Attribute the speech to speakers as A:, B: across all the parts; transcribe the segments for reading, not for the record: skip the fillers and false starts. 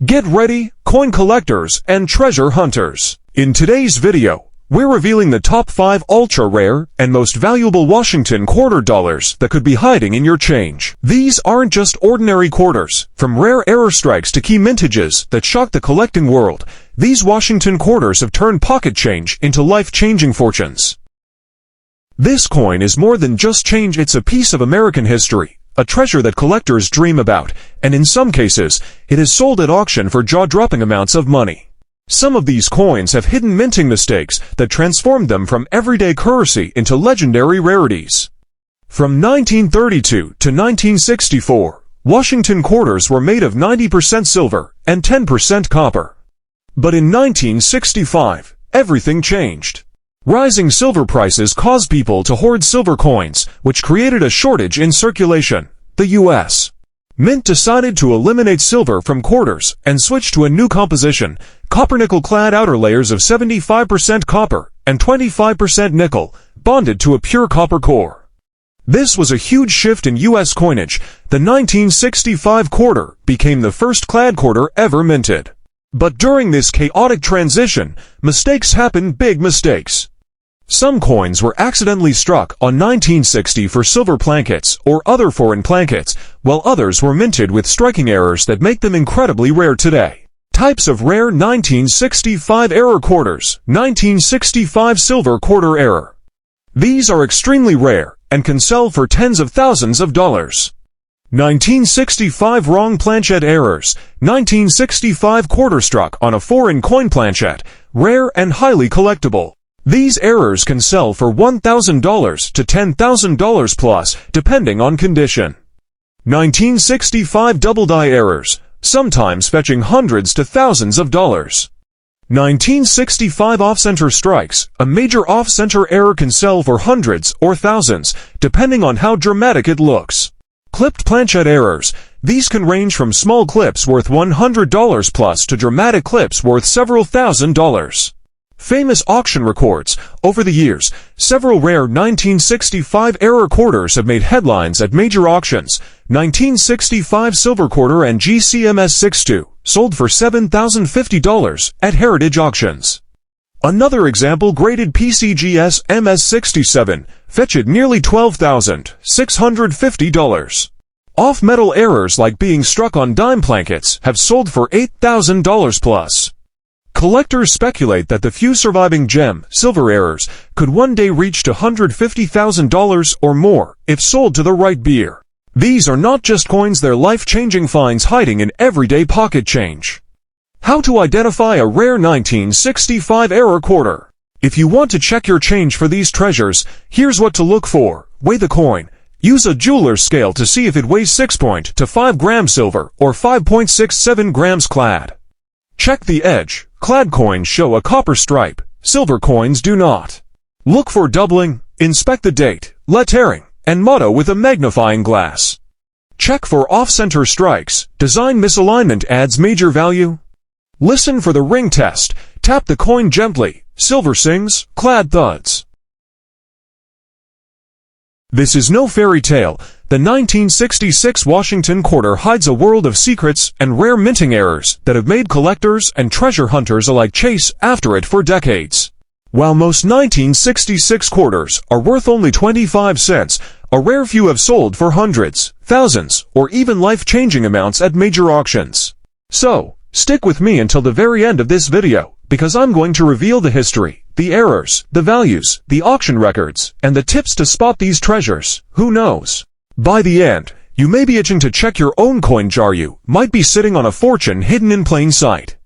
A: Get ready, coin collectors and treasure hunters. In today's video, we're revealing the top 5 ultra-rare and most valuable Washington quarter dollars that could be hiding in your change. These aren't just ordinary quarters. From rare error strikes to key mintages that shock the collecting world, these Washington quarters have turned pocket change into life-changing fortunes. This coin is more than just change, it's a piece of American history. A treasure that collectors dream about, and in some cases, it is sold at auction for jaw-dropping amounts of money. Some of these coins have hidden minting mistakes that transformed them from everyday currency into legendary rarities. From 1932 to 1964, Washington quarters were made of 90% silver and 10% copper. But in 1965, everything changed. Rising silver prices caused people to hoard silver coins, which created a shortage in circulation. The U.S. Mint decided to eliminate silver from quarters and switch to a new composition, copper-nickel-clad outer layers of 75% copper and 25% nickel, bonded to a pure copper core. This was a huge shift in U.S. coinage. The 1965 quarter became the first clad quarter ever minted. But during this chaotic transition, mistakes happened, big mistakes. Some coins were accidentally struck on 1960 for silver plankets or other foreign plankets, while others were minted with striking errors that make them incredibly rare today. Types of rare 1965 error quarters. 1965 silver quarter error. These are extremely rare and can sell for tens of thousands of dollars. 1965 wrong planchet errors. 1965 quarter struck on a foreign coin planchet, rare and highly collectible. These errors can sell for $1,000 to $10,000 plus, depending on condition. 1965 double die errors, sometimes fetching hundreds to thousands of dollars. 1965 off-center strikes. A major off-center error can sell for hundreds or thousands, depending on how dramatic it looks. Clipped planchet errors. These can range from small clips worth $100 plus to dramatic clips worth several $1,000s. Famous auction records. Over the years, several rare 1965 error quarters have made headlines at major auctions. 1965 silver quarter and GCMS 62 sold for $7,050 at heritage auctions. Another example, graded PCGS MS67, fetched nearly $12,650. Off-metal errors like being struck on dime plankets have sold for $8,000 plus. Collectors speculate that the few surviving gem, silver errors could one day reach to $150,000 or more if sold to the right buyer. These are not just coins, they're life-changing finds hiding in everyday pocket change. How to identify a rare 1965 error quarter. If you want to check your change for these treasures, here's what to look for. Weigh the coin. Use a jeweler's scale to see if it weighs 6.25 grams silver or 5.67 grams clad. Check the edge. Clad coins show a copper stripe. Silver coins do not. Look for doubling. Inspect the date, lettering, and motto with a magnifying glass. Check for off-center strikes. Design misalignment adds major value. Listen for the ring test. Tap the coin gently. Silver sings, clad thuds. This is no fairy tale. The 1966 Washington quarter hides a world of secrets and rare minting errors that have made collectors and treasure hunters alike chase after it for decades. While most 1966 quarters are worth only 25 cents, a rare few have sold for hundreds, thousands, or even life-changing amounts at major auctions. So, stick with me until the very end of this video, because I'm going to reveal the history, the errors, the values, the auction records, and the tips to spot these treasures. Who knows? By the end, you may be itching to check your own coin jar. You might be sitting on a fortune hidden in plain sight.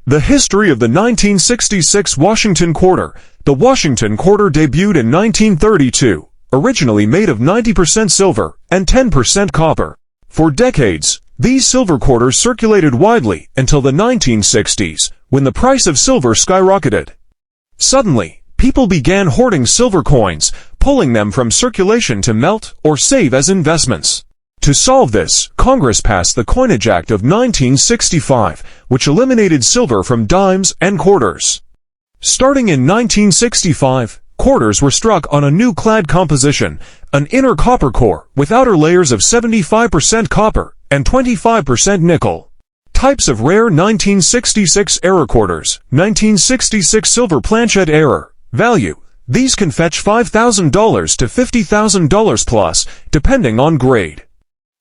A: The history of the 1966 Washington quarter. The Washington quarter debuted in 1932, originally made of 90% silver and 10% copper. For decades, these silver quarters circulated widely until the 1960s, when the price of silver skyrocketed. Suddenly, people began hoarding silver coins, pulling them from circulation to melt or save as investments. To solve this, Congress passed the Coinage Act of 1965, which eliminated silver from dimes and quarters. Starting in 1965, quarters were struck on a new clad composition, an inner copper core with outer layers of 75% copper and 25% nickel. Types of rare 1966 error quarters. 1966 silver planchet error. Value. These can fetch $5,000 to $50,000 plus, depending on grade.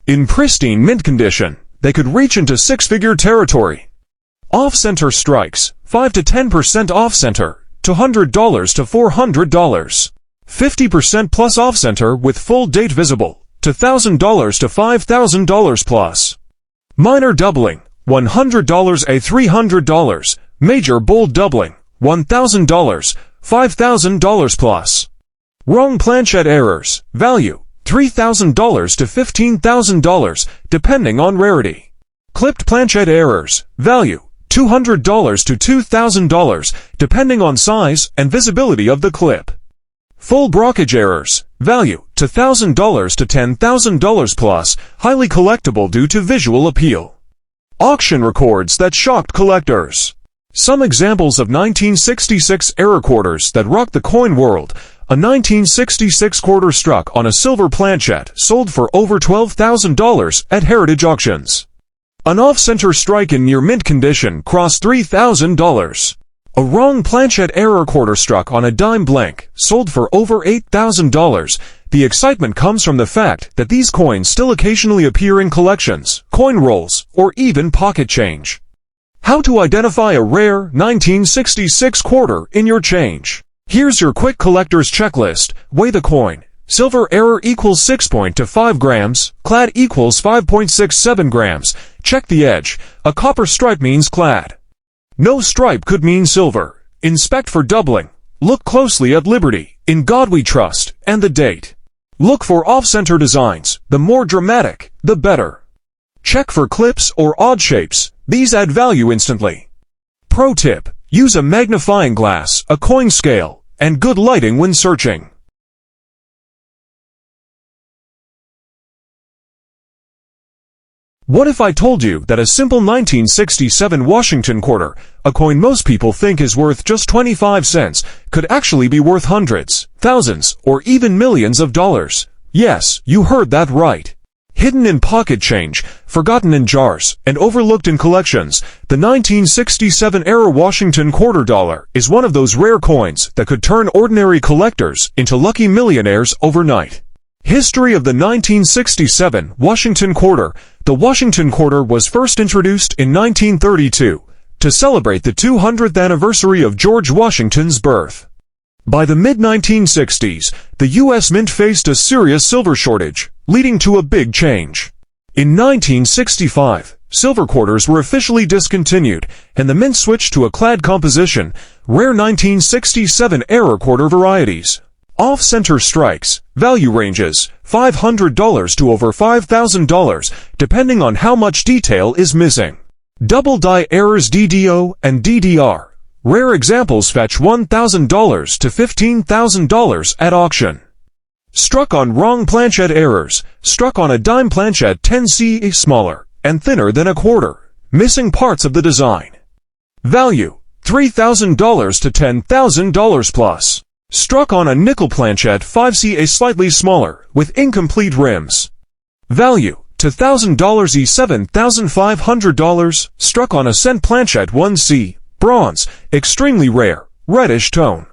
A: In pristine mint condition, they could reach into six-figure territory. Off-center strikes. 5 to 10% off-center, $200 to $400. 50% plus off-center with full date visible, to $1,000 to $5,000 plus. Minor doubling. $100 a $300, major bold doubling, $1,000, $5,000 plus. Wrong planchet errors, value, $3,000 to $15,000, depending on rarity. Clipped planchet errors, value, $200 to $2,000, depending on size and visibility of the clip. Full brockage errors, value, to $1,000 to $10,000 plus, highly collectible due to visual appeal. Auction records that shocked collectors. Some examples of 1966 error quarters that rocked the coin world. A 1966 quarter struck on a silver planchet sold for over $12,000 at Heritage Auctions. An off-center strike in near mint condition crossed $3,000. A wrong planchet error quarter struck on a dime blank sold for over $8,000. The excitement comes from the fact that these coins still occasionally appear in collections, coin rolls, or even pocket change. How to identify a rare 1966 quarter in your change. Here's your quick collector's checklist. Weigh the coin. Silver error equals 6.25 grams, clad equals 5.67 grams. Check the edge. A copper stripe means clad. No stripe could mean silver. Inspect for doubling. Look closely at Liberty, In God We Trust, and the date. Look for off-center designs. The more dramatic, the better. Check for clips or odd shapes. These add value instantly. Pro tip: use a magnifying glass, a coin scale, and good lighting when searching. What if I told you that a simple 1967 Washington quarter, a coin most people think is worth just 25 cents, could actually be worth hundreds, thousands, or even millions of dollars? Yes, you heard that right. Hidden in pocket change, forgotten in jars, and overlooked in collections, the 1967-era Washington quarter dollar is one of those rare coins that could turn ordinary collectors into lucky millionaires overnight. History of the 1967 Washington quarter. The Washington quarter was first introduced in 1932 to celebrate the 200th anniversary of George Washington's birth. By the mid-1960s, the U.S. Mint faced a serious silver shortage, leading to a big change. In 1965, silver quarters were officially discontinued, and the Mint switched to a clad composition, rare 1967-era quarter varieties. Off-center strikes, value ranges, $500 to over $5,000, depending on how much detail is missing. Double die errors DDO and DDR. Rare examples fetch $1,000 to $15,000 at auction. Struck on wrong planchet errors, struck on a dime planchet 10 smaller and thinner than a quarter, missing parts of the design. Value, $3,000 to $10,000 plus. Struck on a nickel planchet 5 slightly smaller, with incomplete rims. Value, to $1,000 $7,500. Struck on a cent planchet 1C, bronze, extremely rare, reddish tone.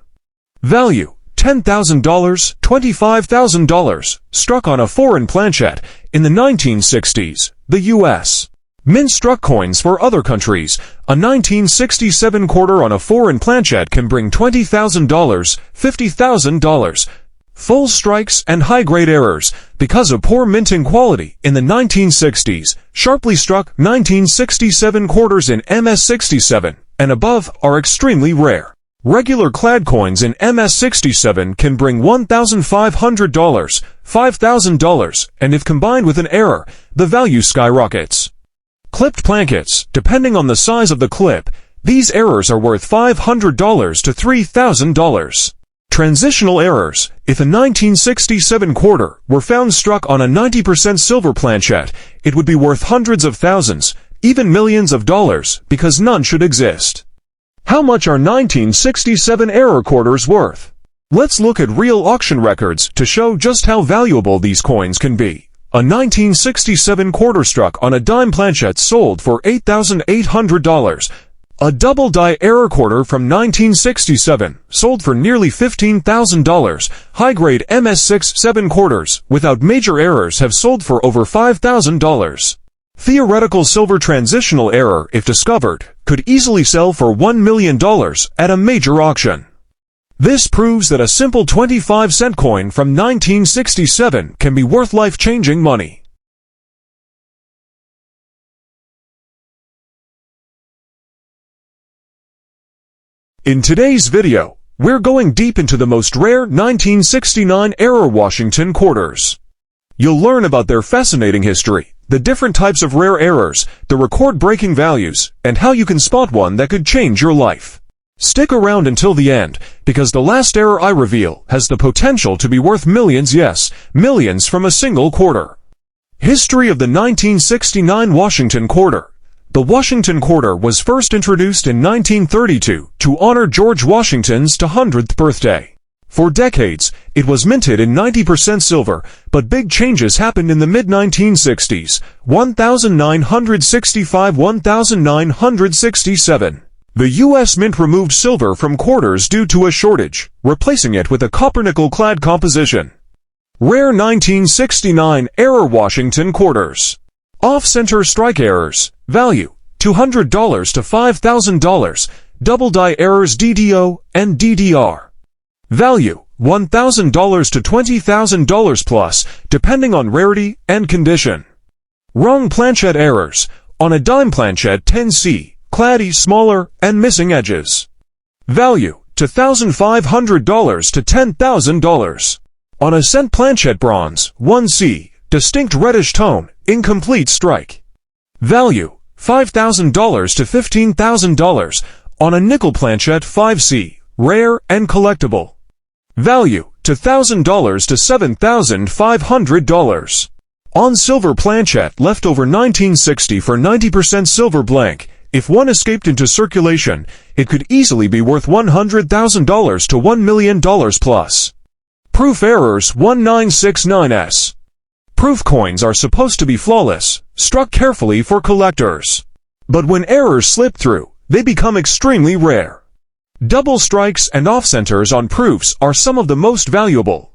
A: Value, $10,000 $25,000. Struck on a foreign planchet in the 1960s, the U.S. Mint struck coins for other countries. A 1967 quarter on a foreign planchet can bring $20,000, $50,000. Full strikes and high-grade errors. Because of poor minting quality in the 1960s, sharply struck 1967 quarters in MS67 and above are extremely rare. Regular clad coins in MS67 can bring $1,500, $5,000, and if combined with an error, the value skyrockets. Clipped plankets, depending on the size of the clip, these errors are worth $500 to $3,000. Transitional errors. If a 1967 quarter were found struck on a 90% silver planchet, it would be worth hundreds of thousands, even millions of dollars, because none should exist. How much are 1967 error quarters worth? Let's look at real auction records to show just how valuable these coins can be. A 1967 quarter struck on a dime planchette sold for $8,800. A double-die error quarter from 1967 sold for nearly $15,000. High-grade MS6-7 quarters without major errors have sold for over $5,000. Theoretical silver transitional error, if discovered, could easily sell for $1 million at a major auction. This proves that a simple 25-cent coin from 1967 can be worth life-changing money. In today's video, we're going deep into the most rare 1969 era Washington quarters. You'll learn about their fascinating history, the different types of rare errors, the record-breaking values, and how you can spot one that could change your life. Stick around until the end, because the last error I reveal has the potential to be worth millions, yes, millions from a single quarter. History of the 1969 Washington quarter. The Washington quarter was first introduced in 1932 to honor George Washington's 200th birthday. For decades, it was minted in 90% silver, but big changes happened in the mid-1960s, 1965-1967. The U.S. Mint removed silver from quarters due to a shortage, replacing it with a copper-nickel-clad composition. Rare 1969 era Washington quarters. Off-center strike errors. Value, $200 to $5,000. Double-die errors DDO and DDR. Value, $1,000 to $20,000 plus, depending on rarity and condition. Wrong planchette errors. On a dime planchette 10C, claddy smaller and missing edges. Value, $2,500 to $10,000. On a cent planchette bronze 1C, distinct reddish tone, incomplete strike. Value, $5,000 to $15,000. On a nickel planchette 5C, rare and collectible. Value, $2,000 to $7,500. On silver planchette leftover 1960 for 90% silver blank. If one escaped into circulation, it could easily be worth $100,000 to $1 million plus. Proof errors 1969S. Proof coins are supposed to be flawless, struck carefully for collectors. But when errors slip through, they become extremely rare. Double strikes and off-centers on proofs are some of the most valuable.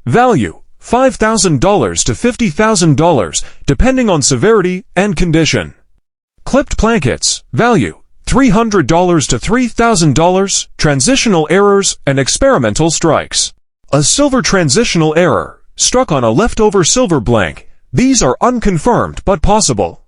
A: Value, $5,000 to $50,000, depending on severity and condition. Clipped plankets, value, $300 to $3,000, transitional errors and experimental strikes. A silver transitional error, struck on a leftover silver blank. These are unconfirmed but possible.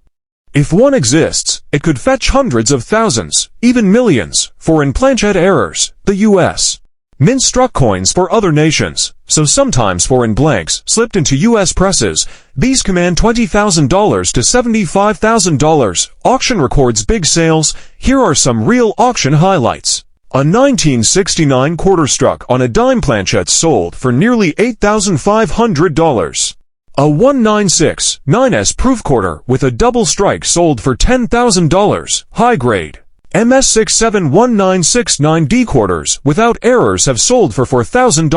A: If one exists, it could fetch hundreds of thousands, even millions, for in planchette errors, the U.S. Mint struck coins for other nations, so sometimes foreign blanks slipped into U.S. presses. These command $20,000 to $75,000. Auction records big sales. Here are some real auction highlights. A 1969 quarter struck on a dime planchette sold for nearly $8,500. A 1969S proof quarter with a double strike sold for $10,000. High grade. MS67196 quarters without errors have sold for $4,000,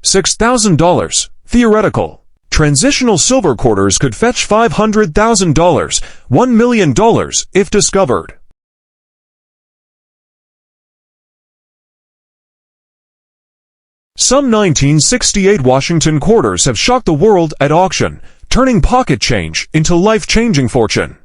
A: $6,000. Theoretical. Transitional silver quarters could fetch $500,000, $1 million if discovered. Some 1968 Washington quarters have shocked the world at auction, turning pocket change into life-changing fortune.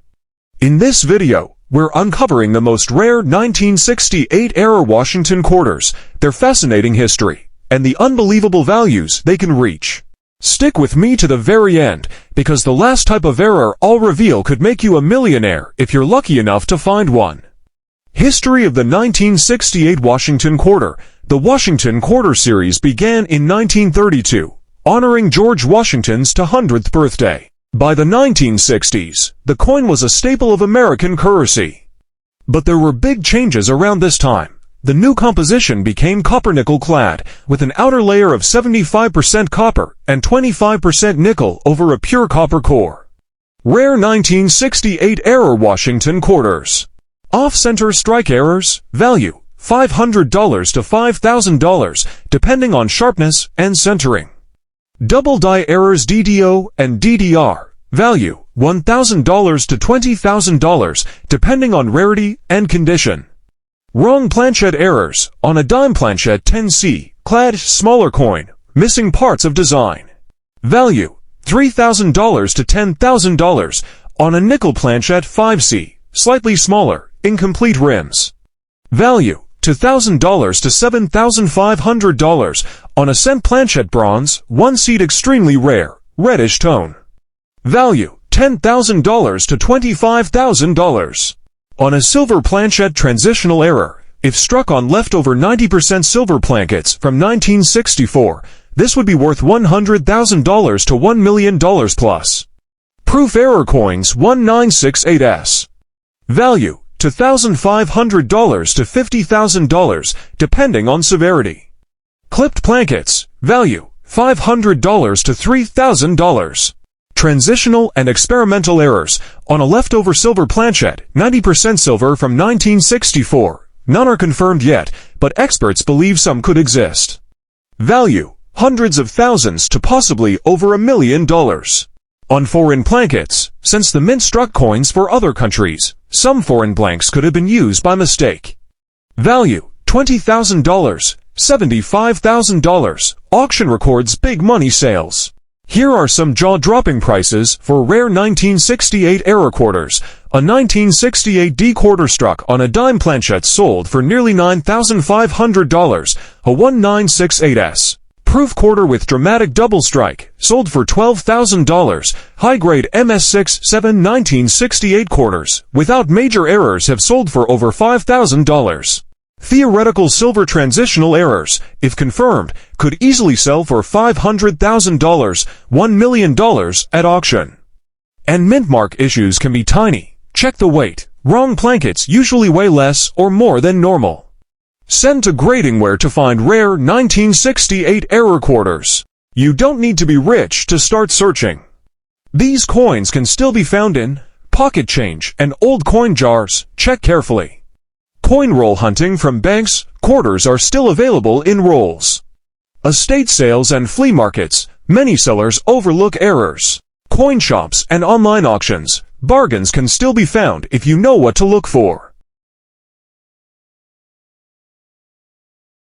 A: In this video, we're uncovering the most rare 1968 era Washington quarters, their fascinating history, and the unbelievable values they can reach. Stick with me to the very end, because the last type of error I'll reveal could make you a millionaire if you're lucky enough to find one. History of the 1968 Washington quarter. The Washington Quarter series began in 1932, honoring George Washington's 200th birthday. By the 1960s, the coin was a staple of American currency. But there were big changes around this time. The new composition became copper-nickel clad, with an outer layer of 75% copper and 25% nickel over a pure copper core. Rare 1968 era Washington quarters. Off-center strike errors, value, $500 to $5,000, depending on sharpness and centering. Double die errors DDO and DDR. Value $1,000 to $20,000, depending on rarity and condition. Wrong planchette errors on a dime planchette 10C, clad smaller coin, missing parts of design. Value $3,000 to $10,000 on a nickel planchette 5C, slightly smaller, incomplete rims. Value $2,000 to $7,500 on a cent planchette bronze, 1 seat extremely rare, reddish tone. Value $10,000 to $25,000 on a silver planchette transitional error. If struck on leftover 90% silver plankets from 1964, this would be worth $100,000 to $1 million plus. Proof error coins 1968S. Value $2,500 to $50,000, depending on severity. Clipped plankets. Value $500 to $3,000. Transitional and experimental errors on a leftover silver planchette, 90% silver from 1964. None are confirmed yet, but experts believe some could exist. Value hundreds of thousands to possibly over $1 million. On foreign plankets, since the mint struck coins for other countries, some foreign blanks could have been used by mistake. Value $20,000, $75,000. Auction records big money sales. Here are some jaw-dropping prices for rare 1968 error quarters. A 1968 D quarter struck on a dime planchette sold for nearly $9,500. A 1968S. Proof quarter with dramatic double strike, sold for $12,000. High-grade MS6-7 1968 quarters, without major errors, have sold for over $5,000. Theoretical silver transitional errors, if confirmed, could easily sell for $500,000, $1 million at auction. And mint mark issues can be tiny. Check the weight. Wrong plankets usually weigh less or more than normal. Send to Gradingware to find rare 1968 error quarters. You don't need to be rich to start searching. These coins can still be found in pocket change and old coin jars. Check carefully. Coin roll hunting from banks, quarters are still available in rolls. Estate sales and flea markets, many sellers overlook errors. Coin shops and online auctions, bargains can still be found if you know what to look for.